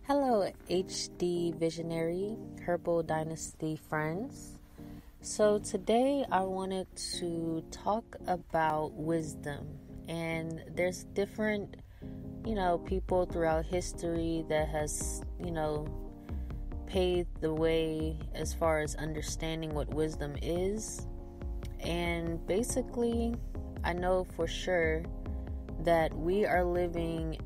Hello, HD Visionary Herbal Dynasty friends. So today I wanted to talk about wisdom, and there's different, people throughout history that has, paved the way as far as understanding what wisdom is. And basically, I know for sure that we are living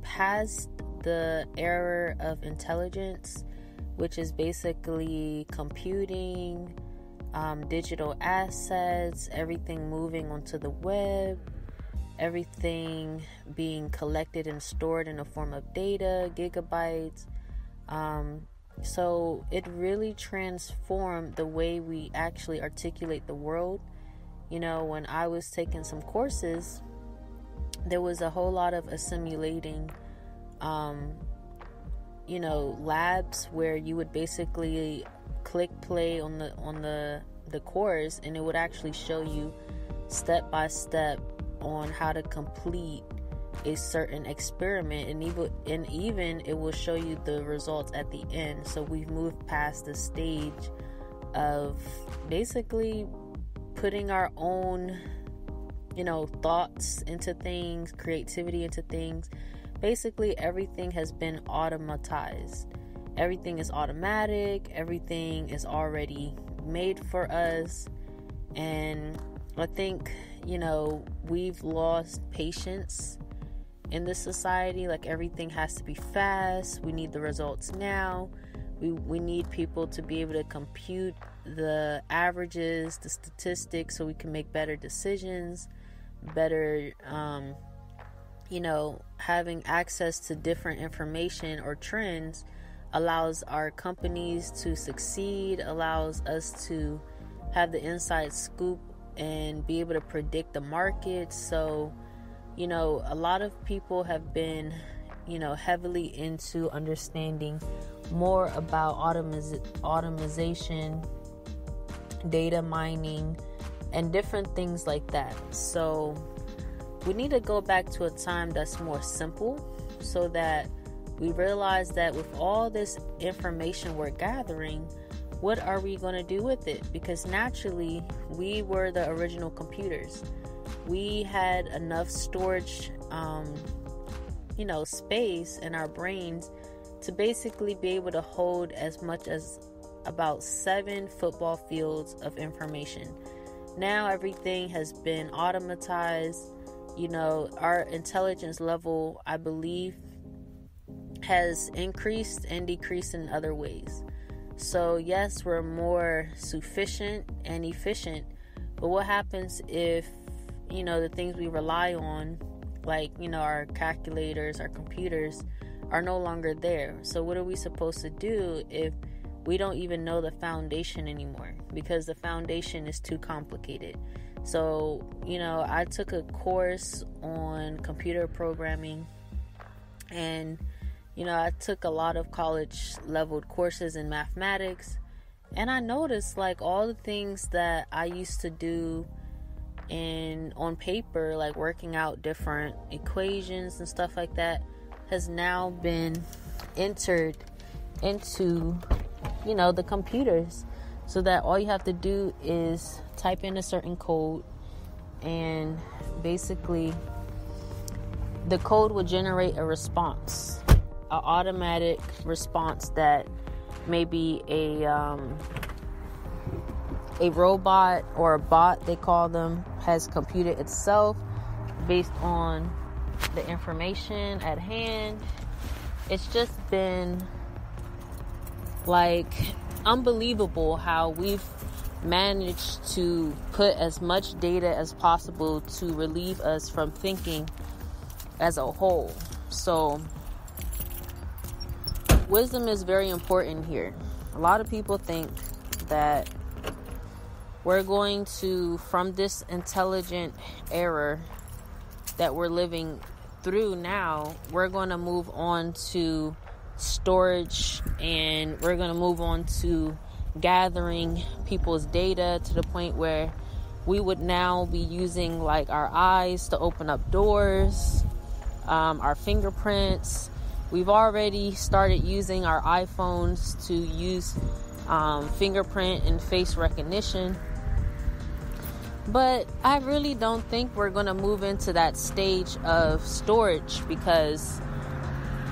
past the era of intelligence, which is basically computing, digital assets, everything moving onto the web, everything being collected and stored in a form of data, gigabytes. So it really transformed the way we actually articulate the world. When I was taking some courses, there was a whole lot of assimilating labs where you would basically click play on the course, and it would actually show you step by step on how to complete a certain experiment, and even it will show you the results at the end. So we've moved past the stage of basically putting our own thoughts into things, creativity into things. Basically, everything has been automatized. Everything is automatic. Everything is already made for us. And I think, we've lost patience in this society. Like, everything has to be fast. We need the results now. We need people to be able to compute the averages, the statistics, so we can make better decisions, better, having access to different information or trends allows our companies to succeed, allows us to have the inside scoop and be able to predict the market. So, a lot of people have been, heavily into understanding more about automation, data mining, and different things like that. So we need to go back to a time that's more simple, so that we realize that with all this information we're gathering, what are we going to do with it? Because naturally, we were the original computers. We had enough storage, space in our brains to basically be able to hold as much as about 7 football fields of information. Now everything has been automatized. Our intelligence level, I believe, has increased and decreased in other ways. So yes, we're more sufficient and efficient, but what happens if, the things we rely on, like, our calculators, our computers, are no longer there? So what are we supposed to do if we don't even know the foundation anymore, because the foundation is too complicated? So, I took a course on computer programming, and, I took a lot of college level courses in mathematics, and I noticed, like, all the things that I used to do on paper, like working out different equations and stuff like that, has now been entered into, the computers, so that all you have to do is type in a certain code, and basically the code will generate a response, an automatic response that maybe a robot or a bot, they call them, has computed itself based on the information at hand. It's just been like unbelievable how we've managed to put as much data as possible to relieve us from thinking as a whole. So wisdom is very important here. A lot of people think that we're going to, from this intelligent era that we're living through now, we're going to move on to storage, and we're going to move on to gathering people's data to the point where we would now be using like our eyes to open up doors, our fingerprints, We've already started using our iPhones to use fingerprint and face recognition. But I really don't think we're going to move into that stage of storage, because,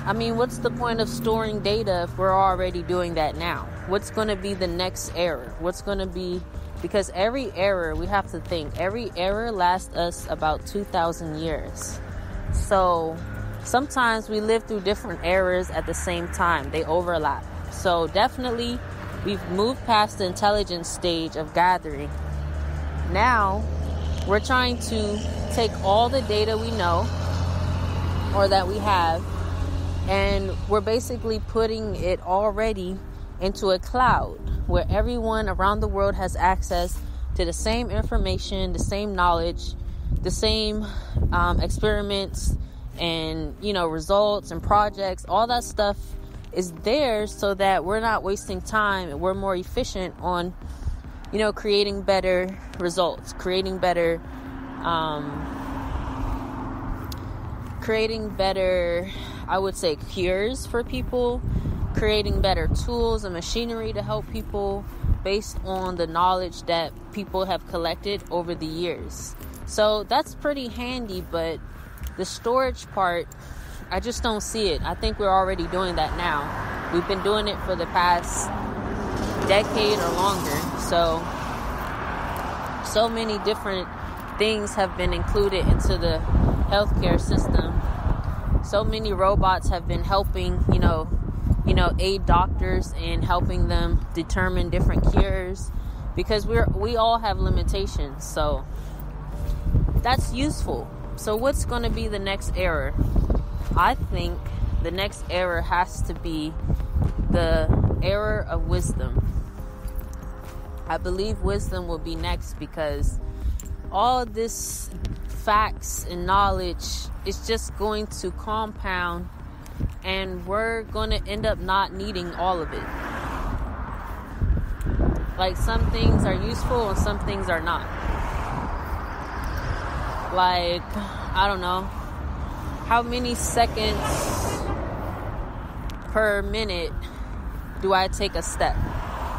I mean, what's the point of storing data if we're already doing that now? What's going to be the next error? What's going to be, because every error, we have to think, every error lasts us about 2,000 years. So sometimes we live through different errors at the same time. They overlap. So definitely we've moved past the intelligence stage of gathering. Now we're trying to take all the data we know or that we have, and we're basically putting it already into a cloud where everyone around the world has access to the same information, the same knowledge, the same experiments and, results and projects. All that stuff is there so that we're not wasting time and we're more efficient on, creating better results, creating better, I would say, cures for people, creating better tools and machinery to help people based on the knowledge that people have collected over the years. So that's pretty handy, but the storage part, I just don't see it. I think we're already doing that now. We've been doing it for the past decade or longer. So many different things have been included into the healthcare system. So many robots have been helping, aid doctors in helping them determine different cures, because we all have limitations. So that's useful. So what's going to be the next error? I think the next error has to be the error of wisdom. I believe wisdom will be next, because all this facts and knowledge is just going to compound, and we're going to end up not needing all of it. Like, some things are useful and some things are not. Like, I don't know, how many seconds per minute do I take a step?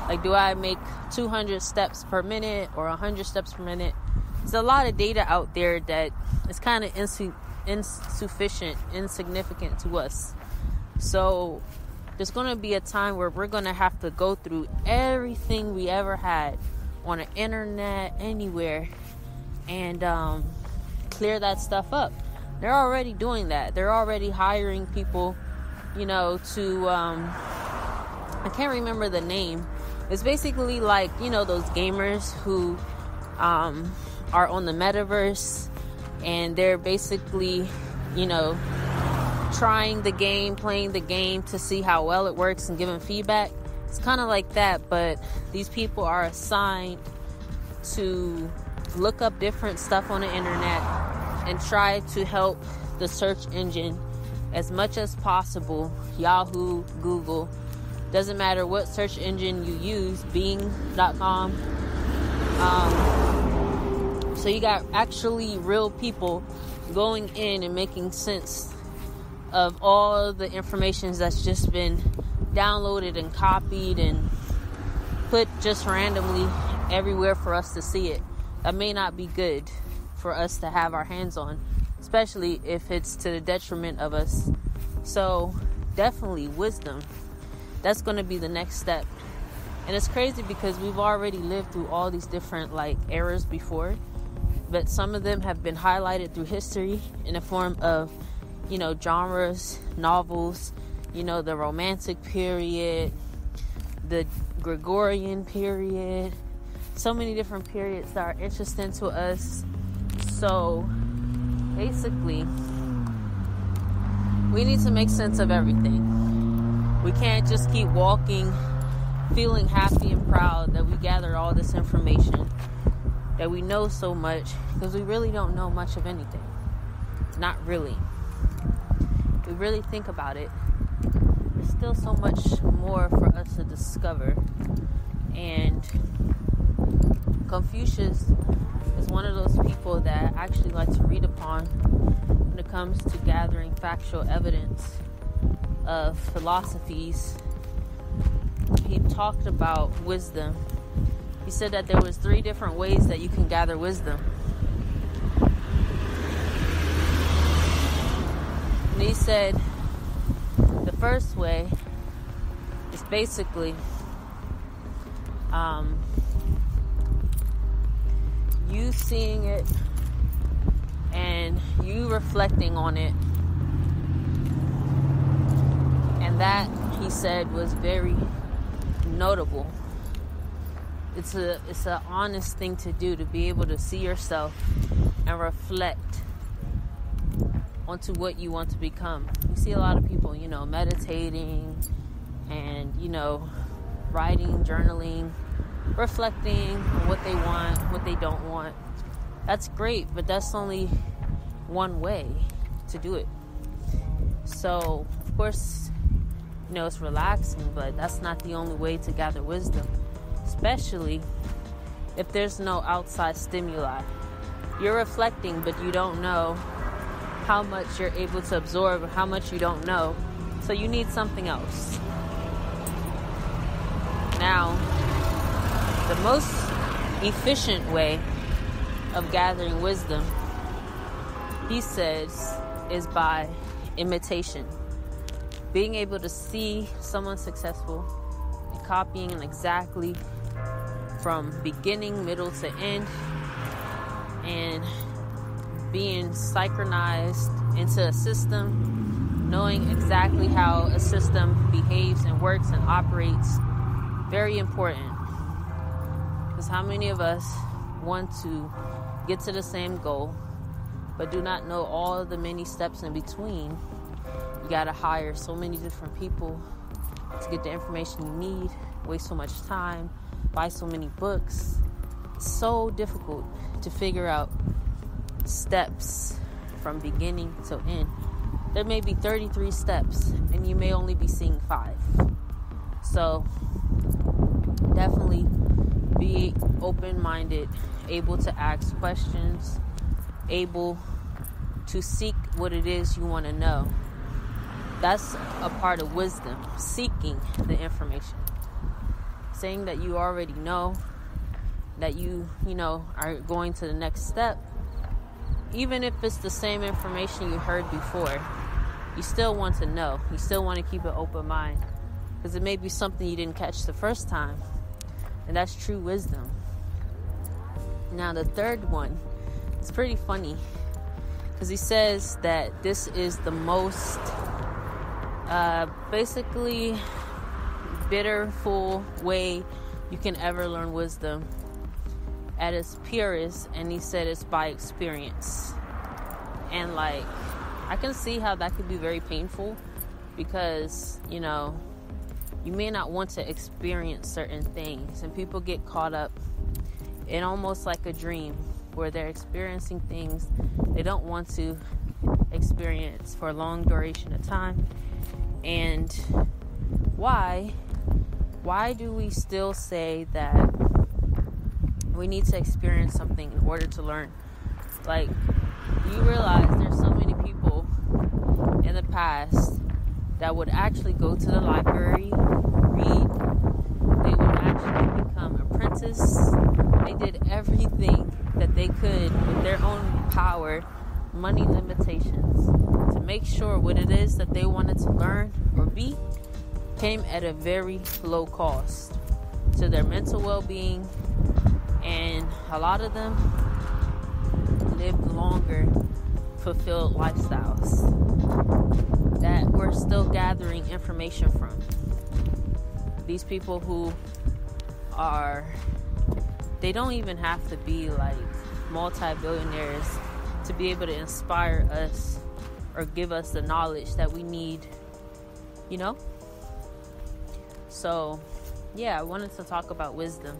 Like, do I make 200 steps per minute or 100 steps per minute? There's a lot of data out there that is kind of insufficient, insignificant to us. So there's going to be a time where we're going to have to go through everything we ever had on the internet, anywhere, and clear that stuff up. They're already doing that. They're already hiring people, to, I can't remember the name. It's basically like, those gamers who are on the metaverse, and they're basically, trying the game, playing the game to see how well it works and giving feedback. It's kind of like that, but these people are assigned to look up different stuff on the internet and try to help the search engine as much as possible. Yahoo, Google, doesn't matter what search engine you use, Bing.com. So you got actually real people going in and making sense of all the information that's just been downloaded and copied and put just randomly everywhere for us to see it. That may not be good for us to have our hands on, especially if it's to the detriment of us. So definitely wisdom. That's going to be the next step. And it's crazy because we've already lived through all these different eras before, but some of them have been highlighted through history in the form of, genres, novels, the Romantic period, the Gregorian period, so many different periods that are interesting to us. So basically, we need to make sense of everything. We can't just keep walking feeling happy and proud that we gathered all this information, that we know so much, because we really don't know much of anything. Not really. If we really think about it, there's still so much more for us to discover. And Confucius is one of those people that I actually like to read upon when it comes to gathering factual evidence. of philosophies, he talked about wisdom. He said that there was 3 different ways that you can gather wisdom. And he said the first way is basically you seeing it and you reflecting on it. And that, he said, was very notable. It's an honest thing to do, to be able to see yourself and reflect onto what you want to become. You see a lot of people, meditating and, writing, journaling, reflecting on what they want, what they don't want. That's great, but that's only one way to do it. So, of course, it's relaxing, but that's not the only way to gather wisdom, especially if there's no outside stimuli. You're reflecting, but you don't know how much you're able to absorb or how much you don't know. So you need something else. Now, the most efficient way of gathering wisdom, he says, is by imitation. Being able to see someone successful and copying them exactly from beginning, middle to end, and being synchronized into a system, knowing exactly how a system behaves and works and operates. Very important. Because how many of us want to get to the same goal, but do not know all the many steps in between? You gotta hire so many different people to get the information you need, waste so much time, buy so many books. It's so difficult to figure out steps from beginning to end. There may be 33 steps and you may only be seeing 5. So definitely be open-minded, able to ask questions, able to seek what it is you want to know. That's a part of wisdom, seeking the information. Saying that you already know, that you are going to the next step, even if it's the same information you heard before, you still want to know. You still want to keep an open mind, because it may be something you didn't catch the first time, and that's true wisdom. Now, the third one is pretty funny, because he says that this is the most basically bitterful way you can ever learn wisdom at its purest, and he said it's by experience. And I can see how that could be very painful, because you may not want to experience certain things, and people get caught up in almost like a dream where they're experiencing things they don't want to experience for a long duration of time. And why do we still say that we need to experience something in order to learn? You realize there's so many people in the past that would actually go to the library, read. They would actually become apprentices. They did everything that they could with their own power, money limitations, to make sure what it is that they wanted to learn or be came at a very low cost to their mental well-being. And a lot of them lived longer, fulfilled lifestyles that we're still gathering information from. These people who they don't even have to be multi-billionaires to be able to inspire us or give us the knowledge that we need, So, I wanted to talk about wisdom.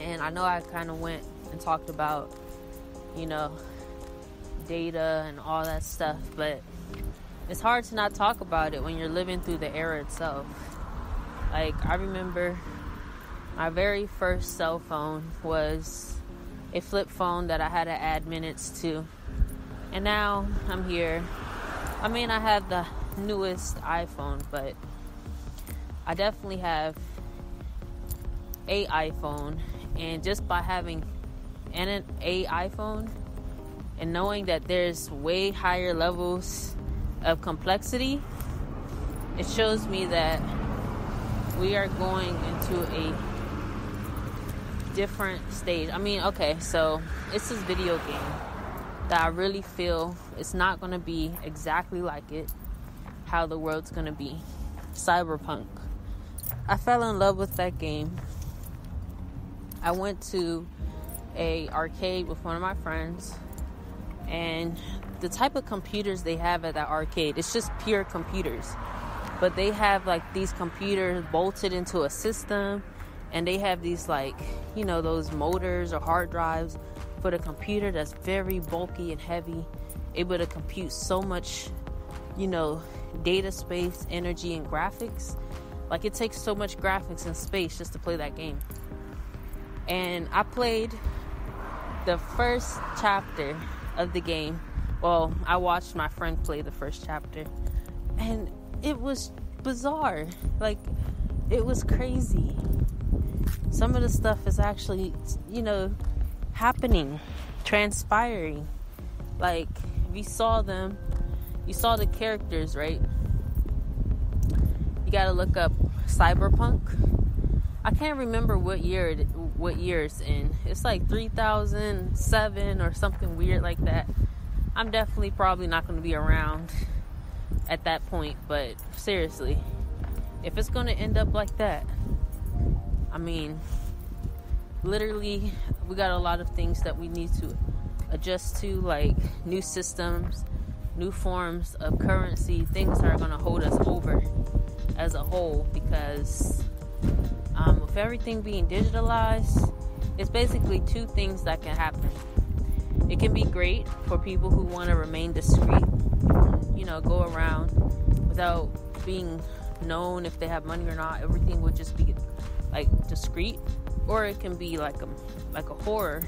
And I know I kind of went and talked about, data and all that stuff, but it's hard to not talk about it when you're living through the era itself. I remember my very first cell phone was a flip phone that I had to add minutes to. And now I'm here. I have the newest iPhone, but I definitely have a iPhone, and just by having an iPhone and knowing that there's way higher levels of complexity, it shows me that we are going into a different stage. I mean, okay, so it's this video game that I really feel it's not going to be exactly like it, how the world's going to be. Cyberpunk. I fell in love with that game. I went to a arcade with one of my friends, and the type of computers they have at that arcade, it's just pure computers. But they have like these computers bolted into a system, and they have these like, you know, those motors or hard drives for the computer that's very bulky and heavy, able to compute so much, you know, data space, energy, and graphics. Like, it takes so much graphics and space just to play that game. And I played the first chapter of the game. Well, I watched my friend play the first chapter, and it was bizarre. Like, it was crazy. Some of the stuff is actually, you know, happening, transpiring. Like, we saw them. You saw the characters, right? You gotta look up Cyberpunk. I can't remember what year it's in. It's like 3007 or something weird like that. I'm definitely probably not going to be around at that point, but seriously, if it's going to end up like that, I mean, literally, we got a lot of things that we need to adjust to, like new systems, new forms of currency, things that are going to hold us over as a whole, because with everything being digitalized, it's basically two things that can happen. It can be great for people who want to remain discreet, you know, go around without being known if they have money or not. Everything would just be like discreet. Or it can be like a horror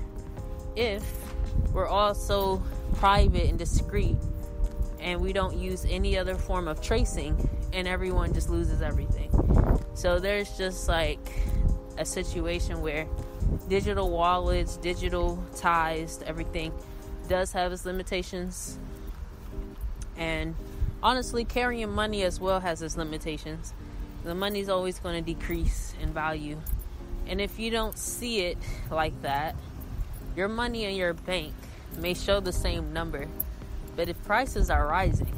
if we're all so private and discreet and we don't use any other form of tracing, and everyone just loses everything. So there's just like a situation where digital wallets, digital ties, everything does have its limitations. And honestly, carrying money as well has its limitations. The money's always going to decrease in value. And if you don't see it like that, your money in your bank may show the same number, but if prices are rising,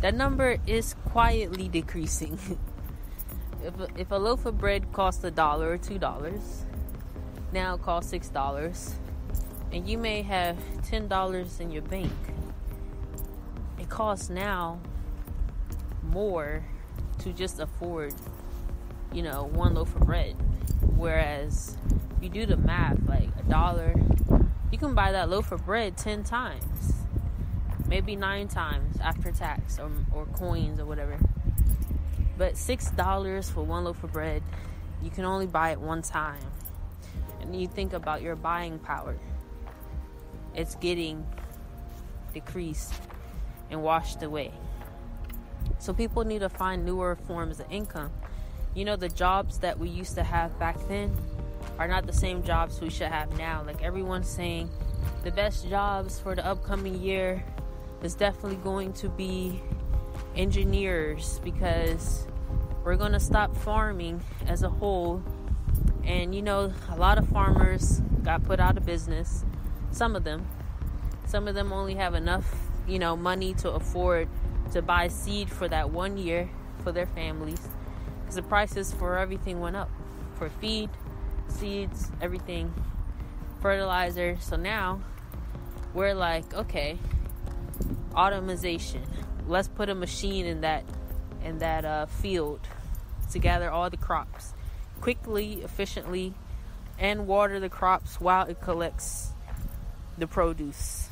that number is quietly decreasing. If a loaf of bread costs $1 or $2, now it costs $6, and you may have $10 in your bank, it costs now more to just afford, you know, one loaf of bread. Whereas if you do the math, like $1, you can buy that loaf of bread 10 times, maybe 9 times after tax or coins or whatever. But $6 for one loaf of bread, you can only buy it one time. And you think about your buying power, it's getting decreased and washed away. So people need to find newer forms of income. You know, the jobs that we used to have back then are not the same jobs we should have now. Like, everyone's saying the best jobs for the upcoming year is definitely going to be engineers, because we're going to stop farming as a whole. And, you know, a lot of farmers got put out of business. Some of them only have enough, you know, money to afford to buy seed for that 1 year for their families. Because the prices for everything went up. For feed, seeds, everything, fertilizer. So now we're like, okay, automation. Let's put a machine in that field to gather all the crops quickly, efficiently, and water the crops while it collects the produce.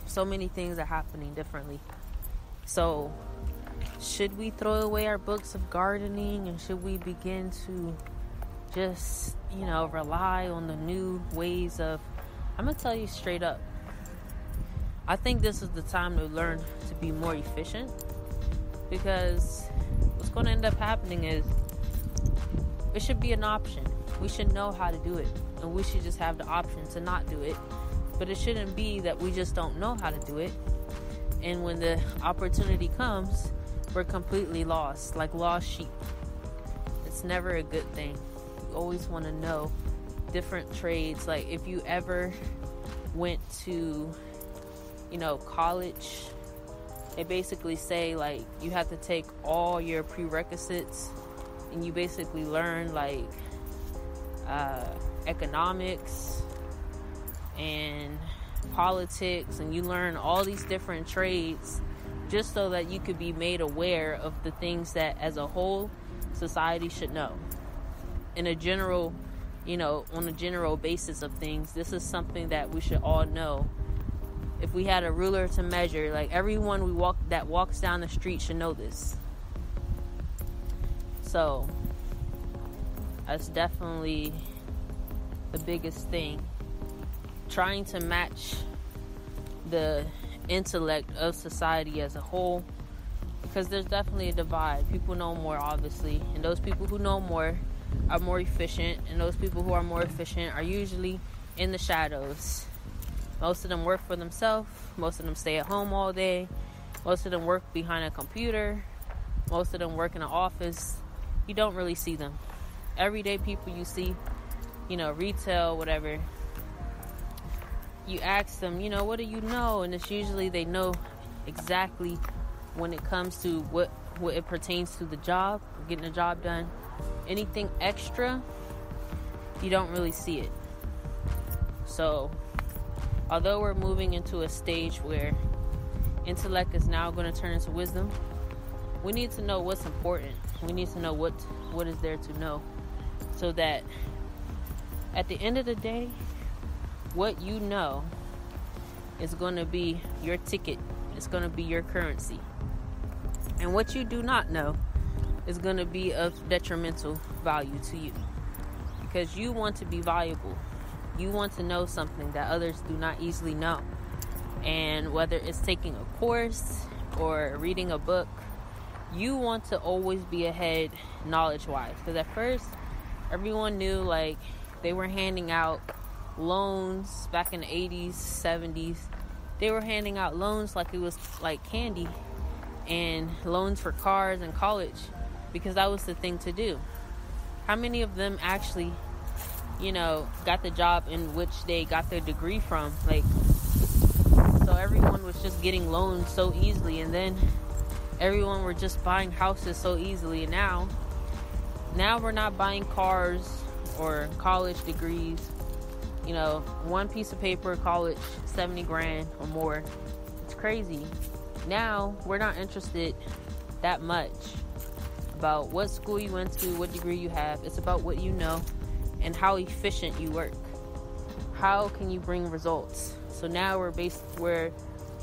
So many things are happening differently. So should we throw away our books of gardening, and should we begin to just, you know, rely on the new ways of... I'm gonna tell you straight up, I think this is the time to learn to be more efficient, because what's going to end up happening is it should be an option. We should know how to do it, and we should just have the option to not do it. But it shouldn't be that we just don't know how to do it, and when the opportunity comes, we're completely lost, like lost sheep. It's never a good thing. You always want to know different trades. Like if you ever went to, college, they basically say like you have to take all your prerequisites, and you basically learn like economics and politics, and you learn all these different trades just so that you could be made aware of the things that as a whole society should know. In a general, on a general basis of things, this is something that we should all know. If we had a ruler to measure, like everyone that walks down the street should know this. So that's definitely the biggest thing. Trying to match the intellect of society as a whole, because there's definitely a divide. People know more, obviously, and those people who know more are more efficient, and those people who are more efficient are usually in the shadows. Most of them work for themselves. Most of them stay at home all day. Most of them work behind a computer. Most of them work in an office. You don't really see them. Everyday people you see, retail, whatever, you ask them, what do you know? And it's usually they know exactly when it comes to what it pertains to the job, getting the job done. Anything extra, you don't really see it. So, although we're moving into a stage where intellect is now going to turn into wisdom, we need to know what's important. We need to know what is there to know, so that at the end of the day, what you know is going to be your ticket. It's going to be your currency. And what you do not know is going to be of detrimental value to you, because you want to be valuable. You want to know something that others do not easily know. And whether it's taking a course or reading a book, you want to always be ahead knowledge-wise. Because at first, everyone knew, like, they were handing out loans back in the 80s, 70s. They were handing out loans like it was like candy, and loans for cars and college, because that was the thing to do. How many of them actually, got the job in which they got their degree from? Like, so everyone was just getting loans so easily, and then everyone were just buying houses so easily. And now we're not buying cars or college degrees. One piece of paper, college, 70 grand or more. It's crazy. Now we're not interested that much about what school you went to, what degree you have. It's about what you know and how efficient you work. How can you bring results? So now we're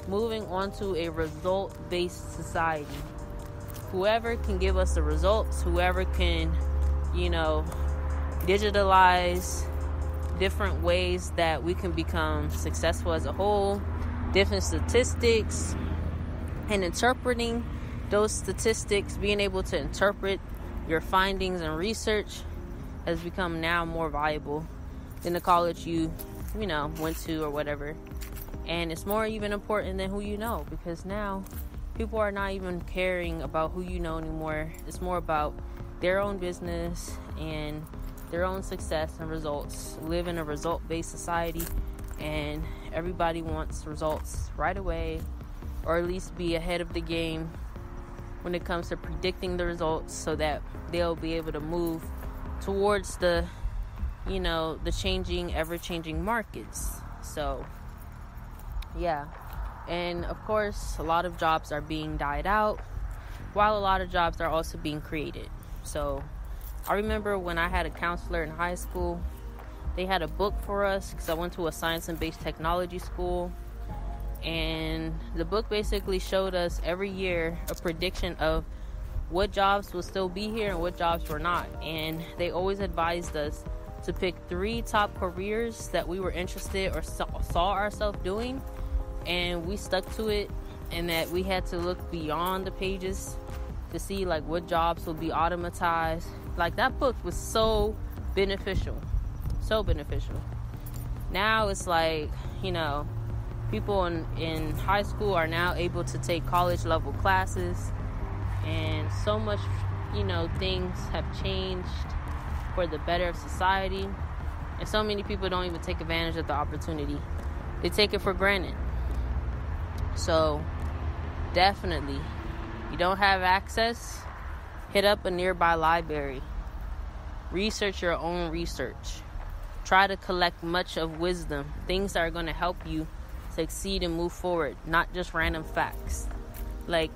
moving on to a result-based society. Whoever can give us the results, whoever can, digitalize different ways that we can become successful as a whole, different statistics, and interpreting those statistics, being able to interpret your findings and research has become now more valuable than the college you went to or whatever. And it's more even important than who you know, because now people are not even caring about who you know anymore. It's more about their own business and their own success and results. We live in a result-based society, and everybody wants results right away, or at least be ahead of the game when it comes to predicting the results, so that they'll be able to move towards the changing, ever-changing markets. So, yeah. And of course, a lot of jobs are being died out, while a lot of jobs are also being created. So, I remember when I had a counselor in high school, they had a book for us, because I went to a science and based technology school, and the book basically showed us every year a prediction of what jobs will still be here and what jobs were not. And they always advised us to pick 3 top careers that we were interested or saw ourselves doing, and we stuck to it, and that we had to look beyond the pages to see like what jobs will be automatized. Like, that book was so beneficial. Now it's like, people in high school are now able to take college level classes, and so much, things have changed for the better of society, and so many people don't even take advantage of the opportunity. They take it for granted. So definitely, you don't have access, hit up a nearby library. Research your own research. Try to collect much of wisdom, things that are going to help you succeed and move forward, not just random facts. Like,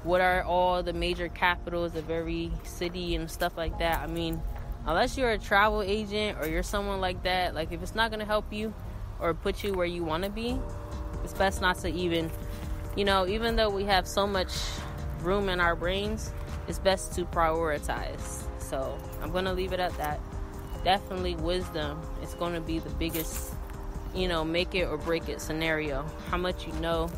what are all the major capitals of every city and stuff like that? I mean, unless you're a travel agent or you're someone like that, like, if it's not going to help you or put you where you want to be, it's best not to even though we have so much room in our brains, it's best to prioritize. So I'm going to leave it at that. Definitely wisdom is going to be the biggest, make it or break it scenario. How much you know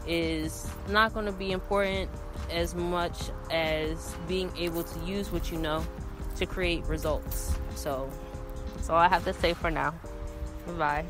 is not going to be important as much as being able to use what you know to create results. So that's all I have to say for now. Bye-bye.